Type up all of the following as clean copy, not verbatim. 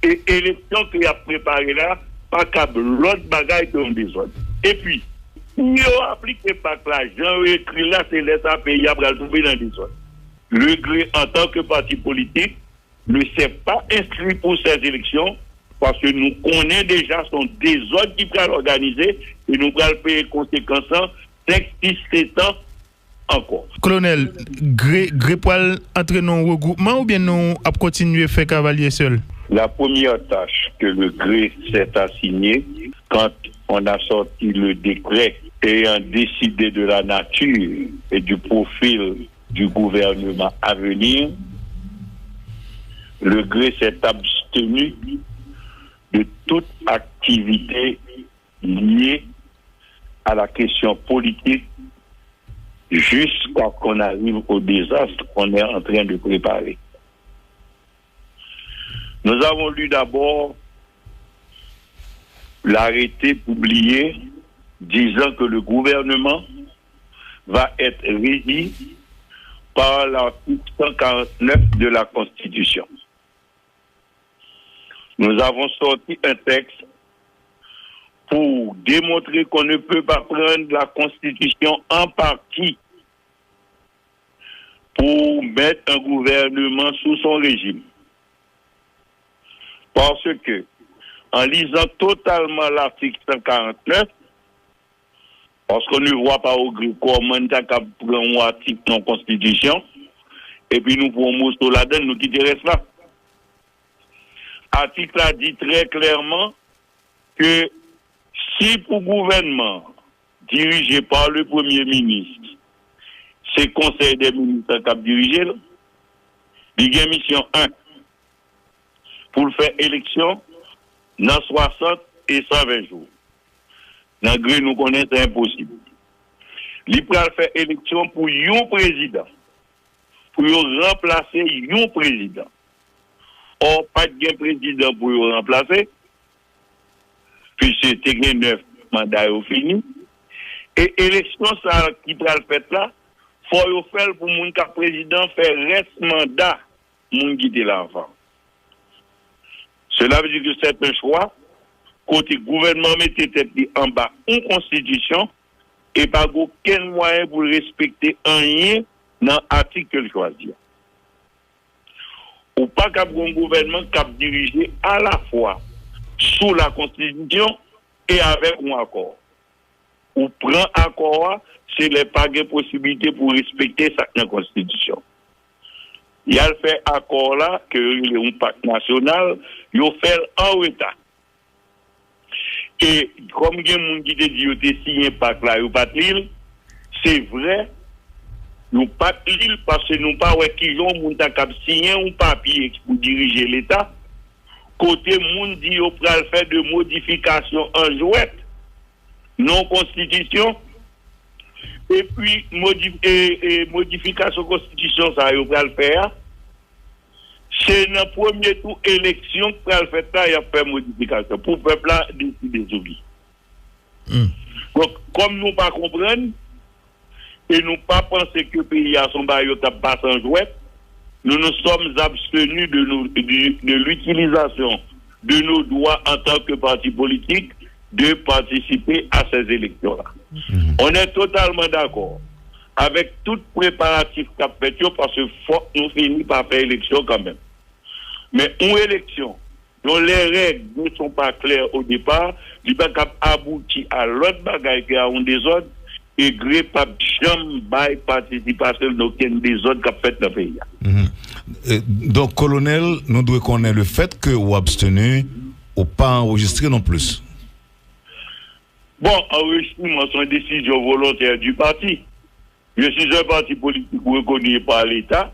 Et élection qu'il a préparé là, pas câble l'autre bagaille dans des autres. Et puis, nous appliquons pas que l'argent écrit là, c'est laisser à payer à tomber dans des autres. Le GRE, en tant que parti politique, ne s'est pas inscrit pour ces élections parce que nous connaissons déjà son désordre qui peut l'organiser et nous allons payer conséquences 5-6-7 ans encore. Colonel, GRE poil entre nos regroupements ou bien nous à continuer à faire cavalier seul? La première tâche que le GRE s'est assignée quand on a sorti le décret ayant décidé de la nature et du profil du gouvernement à venir, le GRE s'est abstenu de toute activité liée à la question politique jusqu'à ce qu'on arrive au désastre qu'on est en train de préparer. Nous avons lu d'abord l'arrêté publié disant que le gouvernement va être régi par l'article 149 de la Constitution. Nous avons sorti un texte pour démontrer qu'on ne peut pas prendre la Constitution en partie pour mettre un gouvernement sous son régime. Parce que, en lisant totalement l'article 149, parce qu'on ne voit pas au gré comment on a pris un article dans la Constitution, et puis nous pouvons mousser là-dedans, nous quitter reste là. L'article a dit très clairement que si pour le gouvernement dirigé par le Premier ministre, c'est le Conseil des ministres qui a dirigé, il y a mission 1 pour faire élection dans 60 et 120 jours. Dans le gré, nous connaissons c'est impossible. Il peut faire élection pour un président, pour remplacer un président. Or, pas de président pour le remplacer, puisque c'est 9 mandats finis. Et élection, ça qui peut le faire là, il faut faire pour mon cas président faire reste mandat, mon guide l'enfant. Cela veut dire que c'est un choix, côté gouvernement mettait tête en bas une constitution et pas aucun moyen pour respecter rien dans l'article qu'il choisit. Ou pas qu'un gouvernement qui a dirigé à la fois sous la constitution et avec un accord. Ou prend accord, c'est les pas de possibilité pour respecter cette constitution. Il y a fait accord là que le pacte national, il fait en retard. Et comme il y a des gens qui disent qu'il y a signé un pacte là, il n'y a pas de l'île, c'est vrai, nous pas de l'île parce que nous pas qui ont signé un papier pour diriger l'État. Côté moun dit qu'on va faire de modifications en jouet, non constitution, et puis modification constitution, ça va le faire. C'est dans le premier tour élection pour le faire là, il y a fait modification. Pour le peuple là, décider des Donc, comme nous ne pas comprendre, et nous pas penser que le pays a son barrière pas sans jouet, nous nous sommes abstenus de l'utilisation de nos droits en tant que parti politique de participer à ces élections-là. On est totalement d'accord avec tout préparatif qu'a fait parce que faut nous finir par faire élection quand même. Mais une élection dont les règles ne sont pas claires au départ, il va aboutir à l'autre bagaille qui a un désordre et gré pas jamais participation d'aucun désordre qu'a fait dans le pays. Donc, colonel, nous devons connaître le fait que vous abstenez ou pas enregistré non plus. Bon, enregistrement, c'est une décision volontaire du parti. Je suis un parti politique reconnu par l'État.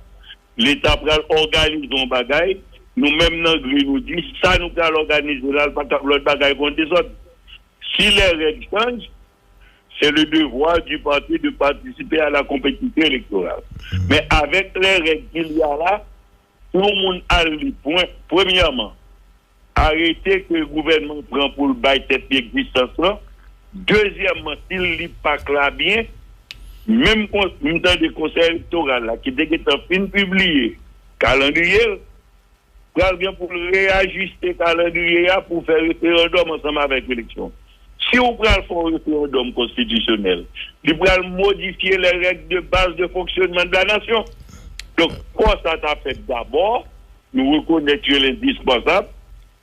L'État organise un bagaille. Nous-mêmes, nous disons, ça nous allons organiser là, l'autre bagaille contre des autres. Si les règles changent, c'est le devoir du parti de participer à la compétition électorale. Mais avec les règles qu'il y a là, tout le monde a le point. Premièrement, arrêter que le gouvernement prend pour le bail tête d'existence là. Deuxièmement, s'il ne lit pas clair bien, même dans des conseils électoraux là, qui dès que fin publié calendrier, pour réajuster le calendrier pour faire référendum ensemble avec l'élection. Si on prend un référendum constitutionnel, il va modifier les règles de base de fonctionnement de la nation. Donc, quoi ça t'a fait d'abord, nous reconnaître l'indispensable,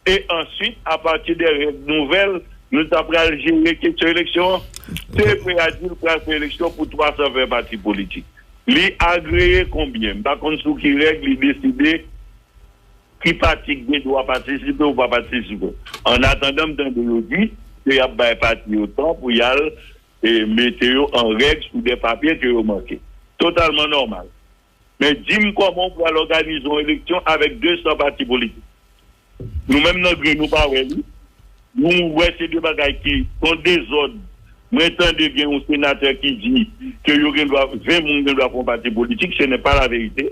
et ensuite, à partir des règles nouvelles, nous avons gérer cette élection. C'est prêt à dire pour faire élection pour 320 partis politiques. Les agréés combien? Par contre, ceux qui règlent, ils décident qui parti doit participer ou pas participer. En attendant, dans le dit, il y a des partis autant pour y aller et mettre en règle sur des papiers que vous manquez. Totalement normal. Mais dis-moi comment on peut organiser une élection avec 200 partis politiques. Nous-mêmes, nous pas nous voyons ces deux bagages qui sont des ordres. Maintenant, il y a un sénateur qui dit que 20 personnes doivent faire un parti politique, ce n'est pas la vérité.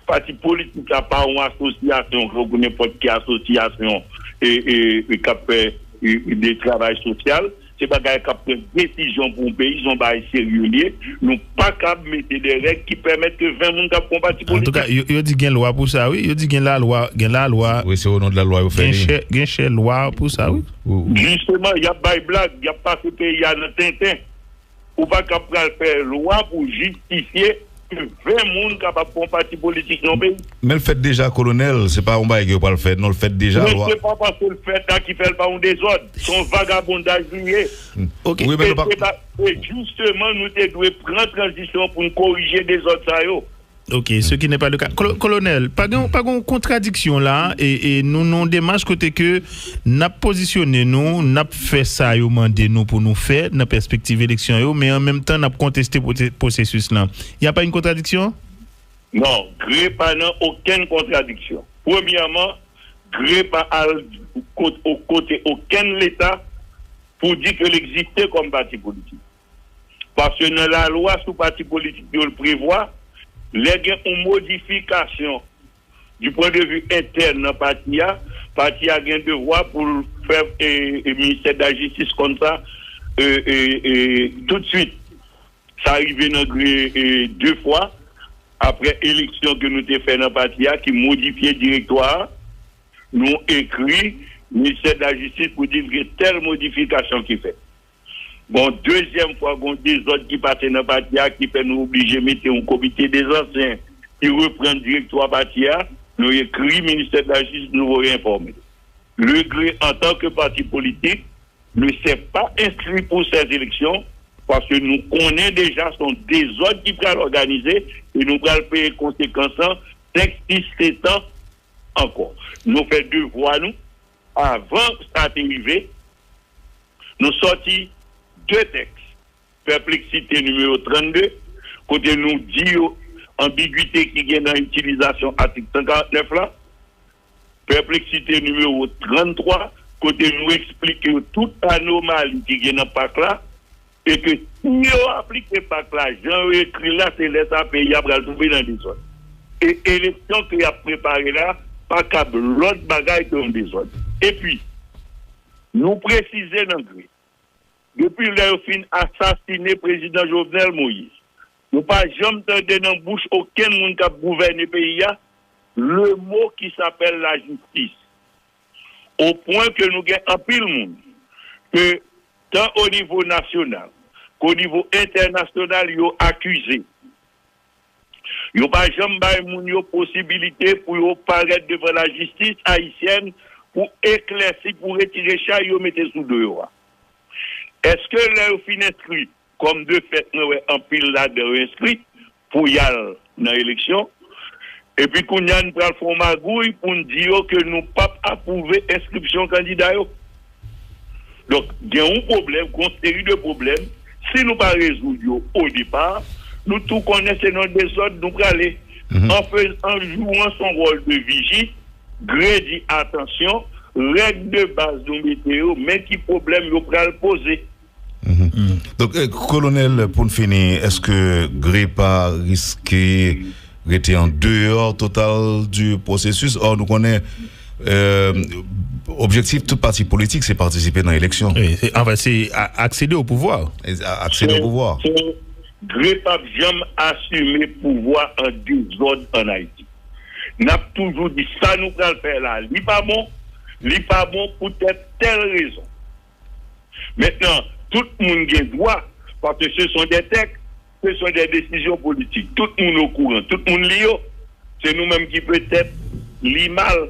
Parti politique n'a pas une association, comme n'importe quelle association et qui fait des travail social. C'est pas qu'ils ont une décision pour un pays, ils ont pas sérieux. Nous pas capables de mettre des règles qui permettent que 20 personnes fassent un parti politique. En tout cas, il dit qu'il y a une loi pour ça, oui. Il dit qu'il y a la loi. Oui, c'est au nom de la loi. Il y a une loi pour ça, oui. Justement, il y a pas de blague, il n'y a pas ce pays, il y a le tintin. On va pas faire loi pour justifier que 20 personnes capables de faire un parti politique dans le pays. Mais le fait déjà, colonel, c'est pas un bail qui va le faire, non, le fait déjà. Mais c'est pas parce que le fait là qui fait pas un désordre, son vagabondage lié. Ok. Oui, mais et justement, nous devons prendre transition pour nous corriger des autres ça. Ok, ce qui n'est pas le cas. Colonel, pas de contradiction là, et nous non démarche côté que n'a positionné nous, n'a fait ça yo mandé nous pour nous faire dans perspective élection yo, mais en même temps n'a contesté le processus là. Il y a pas une contradiction? Non, gré pas non aucune contradiction. Premièrement, gré pas au côté aucun l'État pour dire que l'existait comme parti politique. Parce que dans la loi sous parti politique on le prévoit. Les gains une modification du point de vue interne dans parti a gain devoir pour faire le ministère de la Justice comme ça tout de suite. Ça arrivé dans deux fois après élection que nous avons fait dans parti a qui modifiait le directoire. Nous écrit ministère de la Justice pour dire que telle modification qui fait. Bon, deuxième fois, bon, des autres qui passent dans le parti qui fait nous obliger de mettre un comité des anciens qui reprend le directoire parti, nous écrit ministère de la Justice, nous réinformer. Le GRE, en tant que parti politique, ne s'est pas inscrit pour ces élections parce que nous connaissons déjà son désordre qui va l'organiser et nous allons payer conséquences texte 17 ans encore. Nous faisons deux voies, nous, avant ça arrivé, nous sortis deux textes. Perplexité numéro 32, côté nous dit ambiguïté qui vient dans l'utilisation article 149 là. Perplexité numéro 33, côté nous explique toute anomalie qui vient dans le PAC là, et que si on applique le PAC là, j'en écrit là, c'est laisser à payer à tomber dans des zones. Et élection qu'il a préparée là, pas câble l'autre bagaille dans des zones. Et puis, nous précisons dans le depuis le fin assassiné président Jovenel Moïse. Nous pas jamais entendu dans la bouche aucun monde qui a gouverné le pays le mot qui s'appelle la justice. Au point que nous avons un pile monde que tant au niveau national qu'au niveau international, ils ont accusé. Ils n'ont pas jamais eu la possibilité pour paraître devant la justice haïtienne pour éclaircir, pour retirer chat, ils mettre sous deux. Est-ce que leur fin inscrit, comme de fait, nous avons un pile là de inscrit pour y aller dans l'élection, et puis qu'on y a une magouille pour nous dire que nous pas approuver l'inscription candidat. Donc, il y a un problème, une série de problèmes. Si nous ne pas résoudre au départ, nous tout connaissons nos désordres, nous allons aller. En jouant son rôle de vigie, gré dit attention, règle de base de météo, mais qui problème nous allons poser. Donc, colonel, pour finir, est-ce que gré pas risqué d'être en dehors total du processus? Or, nous connaissons objectif tout parti politique, c'est participer dans l'élection. Enfin, c'est accéder au pouvoir. Accéder au pouvoir. Gré pas jamais assumer pouvoir en désordre en Haïti. n'a toujours dit ça nous allons faire là. Li pas bon pour telle raison. Maintenant, tout le monde a droit, parce que ce sont des textes, ce sont des décisions politiques. Tout le monde est au courant, tout le monde lit. C'est nous-mêmes qui peut-être lit mal.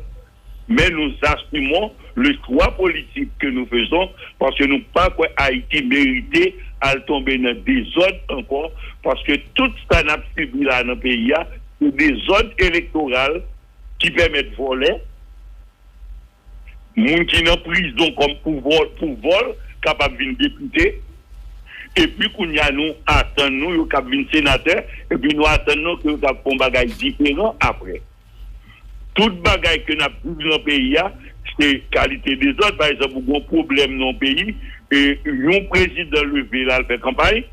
Mais nous assumons le choix politique que nous faisons parce que nous ne pas que Haïti mérité à tomber dans des zones encore parce que tout ça n'a subi là dans le pays, c'est des zones électorales qui permettent de voler. Moun qui dans prison comme pour vol, capable de venir député. Et puis, qu'on y a nous attendons, nous, capable de venir sénateur, et puis nous attendons que nous avons un bagage différent après. Toute bagaille que nous avons dans le pays, c'est qualité des autres. Par exemple, un problème dans le pays, et un président levé là, fait campagne,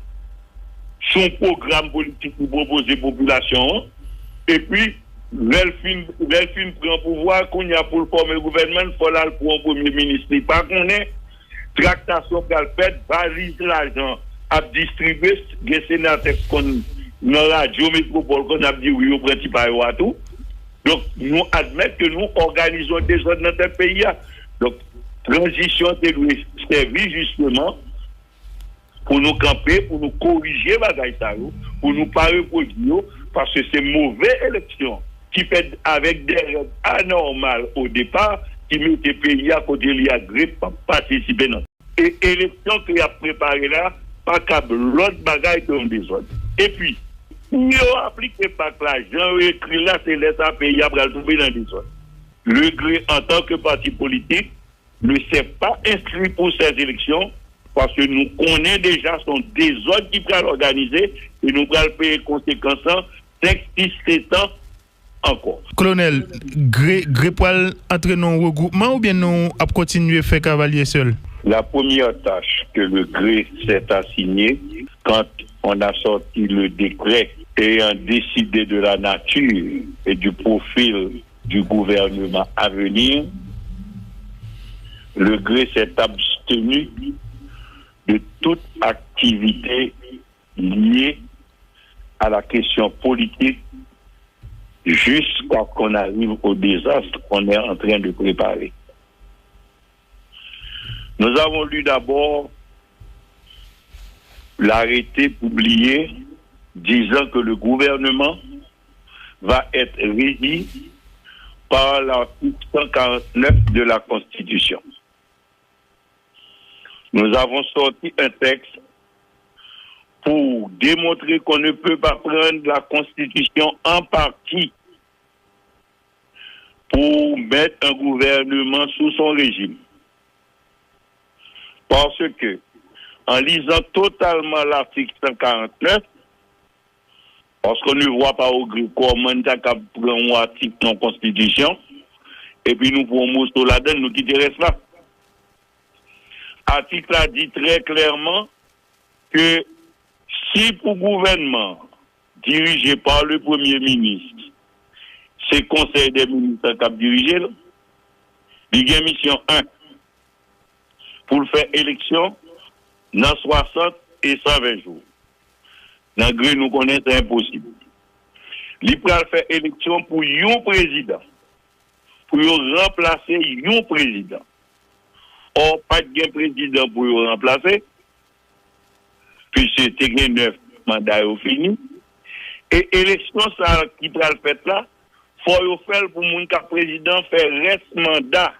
son programme politique pour proposer la population, et puis, l'elfine prend pouvoir, qu'on y a pour former le gouvernement, il faut là pour un premier ministre. Pas qu'on est, tractation qu'elle fait, valise l'argent à distribuer, des sénateurs qu'on dans la radio métropole, qu'on a dit oui, au principal à tout. Donc, nous admettons que nous organisons des zones dans notre pays. Donc, transition doit servir justement pour nous camper, pour nous corriger pour nous pas reproduire, parce que c'est mauvaise élection qui fait avec des règles anormales au départ, qui met les pays à côté de l'IAGRE pour participer dans. Et l'élection qu'il a préparée là, pas câble l'autre bagaille dans des zones. Et puis, nous appliquons pas que l'argent écrit là, c'est l'État pays à tomber dans des zones. Le GRE, en tant que parti politique, ne s'est pas inscrit pour ces élections parce que nous connaissons déjà sont des zones qui pourraient l'organiser et nous pourrons payer conséquences 5, 6, 7 ans encore. Colonel, GRE poil entrer dans un regroupement ou bien nous à continuer à faire cavalier seul? La première tâche que le GRE s'est assignée quand on a sorti le décret ayant décidé de la nature et du profil du gouvernement à venir, le GRE s'est abstenu de toute activité liée à la question politique jusqu'à ce qu'on arrive au désastre qu'on est en train de préparer. Nous avons lu d'abord l'arrêté publié disant que le gouvernement va être régi par l'article 149 de la Constitution. Nous avons sorti un texte pour démontrer qu'on ne peut pas prendre la Constitution en partie pour mettre un gouvernement sous son régime. Parce que, en lisant totalement l'article 149, parce qu'on ne voit pas au gré comment on prend un article dans la Constitution, et puis nous pouvons mousser là-dedans, nous quitter là. L'article a dit très clairement que si pour le gouvernement dirigé par le Premier ministre, c'est le Conseil des ministres qui a dirigé, il y a mission 1 pour faire élection dans 60 et 120 jours. Dans le gré, nous connaissons c'est impossible. Il peut faire élection pour un président, pour remplacer un président. Or, pas de président pour le remplacer, puisque c'était 9 mandats finis. Et élection, ça qui peut le faire là, il faut faire pour mon cas président faire reste mandat,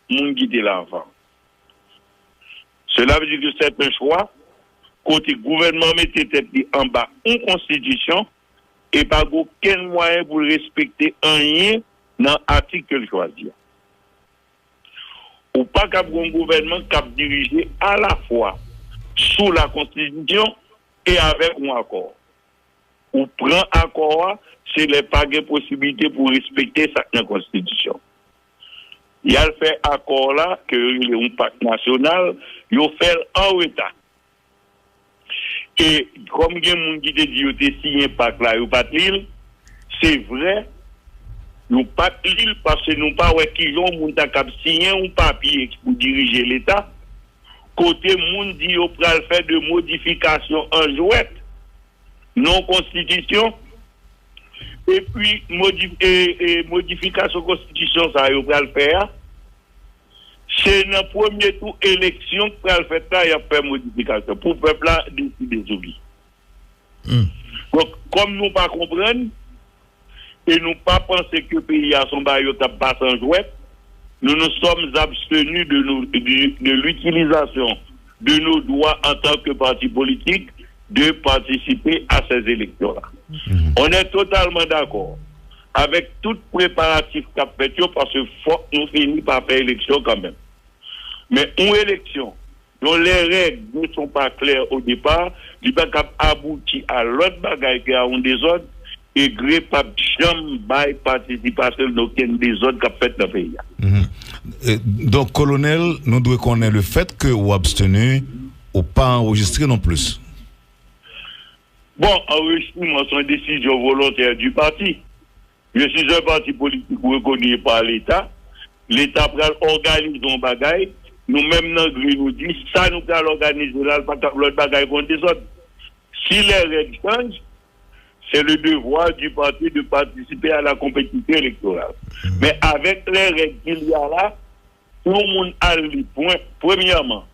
mon qui était l'enfant. Cela veut dire que c'est un choix, côté gouvernement mettait tête en bas une constitution et pas aucun moyen pour respecter rien dans l'article qu'il choisit. Ou pas qu'un gouvernement qui a dirigé à la fois sous la constitution et avec un accord. Ou prend accord, c'est les pas de possibilité pour respecter cette constitution. Il y a fait accord là, que le pacte national, il a fait en retard. Et comme il y a des gens qui disent que signé pacte là, il pas l'île, c'est vrai, nous pas l'île parce que nous pas qui ont signé un papier pour diriger l'État. Côté moun dit au pral faire de modifications en jouette, non constitution, et puis modification constitution ça yo pral faire c'est dans premier tour élection pral faire ça y a fait modification pour peuple là décider d'oubli. Donc comme nous pas comprendre et nous pas penser que le pays a son bail t'a pas sans jouet, nous nous sommes abstenus de l'utilisation de nos droits en tant que parti politique de participer à ces élections-là. On est totalement d'accord avec tout préparatif qu'a fait parce que faut nous finir par faire élection quand même. Mais une élection dont les règles ne sont pas claires au départ, il va aboutir à l'autre bagaille qui a un désordre et gré pas jamais bail participation d'aucun désordre qu'a fait dans le pays. Donc, colonel, nous devons connaître le fait que vous abstenez ou pas enregistré non plus. Bon, enregistrement, c'est une décision volontaire du parti. Je suis un parti politique reconnu par l'État. L'État organise un bagaille. Nous-mêmes, nous disons, ça nous allons organiser là, l'autre bagaille contre des autres. Si les règles changent, c'est le devoir du parti de participer à la compétition électorale. Mais avec les règles qu'il y a là, tout le monde a le point. Premièrement,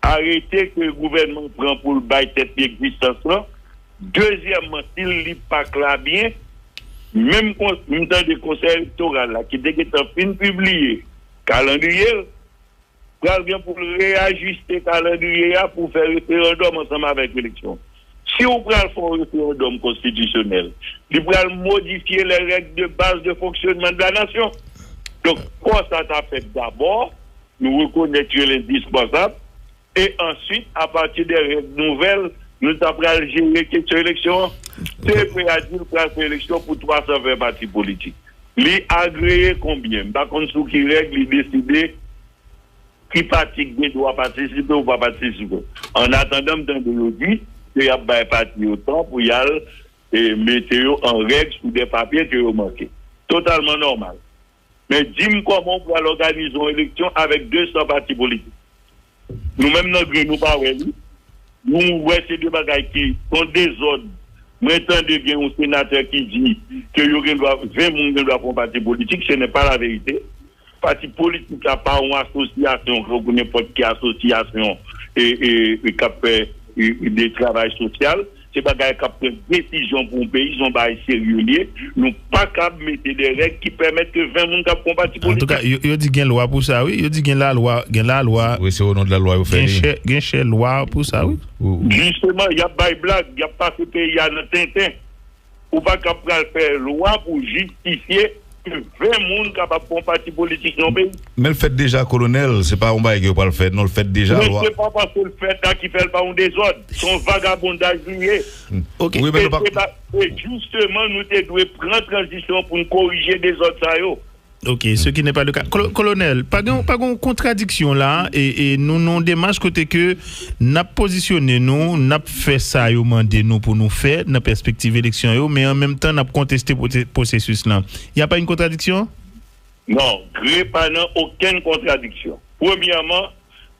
arrêter que le gouvernement prend pour le bail cette existence là. Deuxièmement, s'il ne lit pas clair bien, même dans le conseil électoral là, qui est en fin publié, calendrier, pour réajuster le calendrier pour faire référendum ensemble avec l'élection. Si on prend un référendum constitutionnel, il va modifier les règles de base de fonctionnement de la nation. Donc, quoi ça t'a fait d'abord, nous reconnaître l'indispensable, et ensuite, à partir des règles nouvelles, nous avons gérer question élection. C'est prêt à dire pour l'élection pour 320 partis politiques. Les agréés combien? Par contre, ceux qui règlent, ils décident qui parti doit participer ou pas participer. En attendant, dans le dit, il y a des partis autant pour y aller et mettre en règle sur des papiers que vous manquez. Totalement normal. Mais dis-moi comment on peut organiser une élection avec 200 partis politiques. Nous-mêmes, nous pas nous voyons ces deux bagailles qui sont des ordres. Maintenant, il y a un sénateur qui dit que 20 personnes doivent faire un parti politique, ce n'est pas la vérité. Parti politique n'a pas une association, n'importe quelle association et qui fait des travail social. C'est pas qui prend des décisions pour un pays, ils sont pas sérieux. Nous pas capable de mettre des règles qui permettent que 20 personnes font parti politique. En tout cas, il dit qu'il y a une loi pour ça, oui. Il dit qu'il y a la loi. Oui, c'est au nom de la loi. Il y a une loi pour ça, oui. Justement, il y a pas de blague, il n'y a pas ce pays, il y a le tintin. Ou pas capable de faire loi pour justifier que 20 personnes capables de faire parti politique dans le pays. Mais le fait déjà, colonel, c'est pas un bail qui va le faire, non, le fait déjà. Mais c'est pas parce que le fait là qui fait pas un désordre, son vagabondage lié. Ok. Oui, mais et justement, nous devons prendre transition pour nous corriger des autres ça. Ok, ce qui n'est pas le cas. Colonel, pas de contradiction là, et nous non démarche côté que n'a positionné nous, n'a fait ça yo mandé nous pour nous faire dans perspective élection yo, mais en même temps n'a contesté processus là. Il y a pas une contradiction? Non, gré pas non aucune contradiction. Premièrement,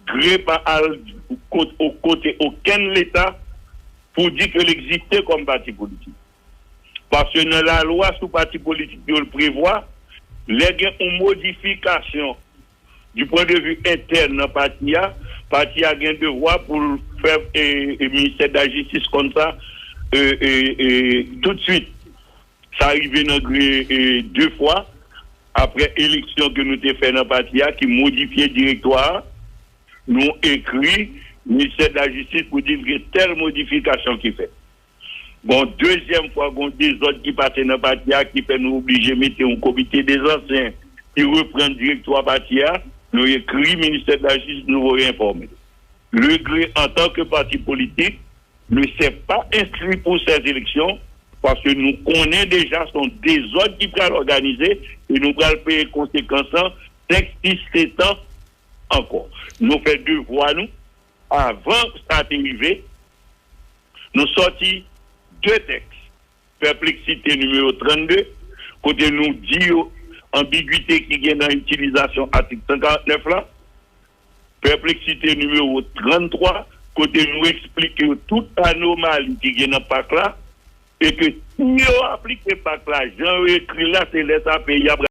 gré pas au côté aucun l'État pour dire que l'existait comme parti politique. Parce que dans la loi sous parti politique il le prévoit. Les gains une modification du point de vue interne dans parti a gain devoir pour faire le ministère de la Justice comme ça tout de suite. Ça arrive dans deux fois après élection que nous avons fait dans parti qui modifiait le directoire. Nous écrit ministère de la Justice pour dire que telle modification qui fait. Bon, deuxième fois, bon, des autres qui passent dans le parti qui fait nous obliger de mettre un comité des anciens qui reprend le directoire parti, nous écrit ministère de la Justice, nous réinformer. Le GRE, en tant que parti politique, ne s'est pas inscrit pour ces élections parce que nous connaissons déjà son désordre qui peut l'organiser et nous allons payer conséquences texte 17 ans encore. Nous faisons deux voies, nous, avant ça arrivé, nous sortis deux textes. Perplexité numéro 32, côté nous dit ambiguïté qui vient dans l'utilisation article 59 là. Perplexité numéro 33, côté nous explique toute anomalie qui vient dans PAC là. et que si on applique pas l'argent écrit là, c'est les pays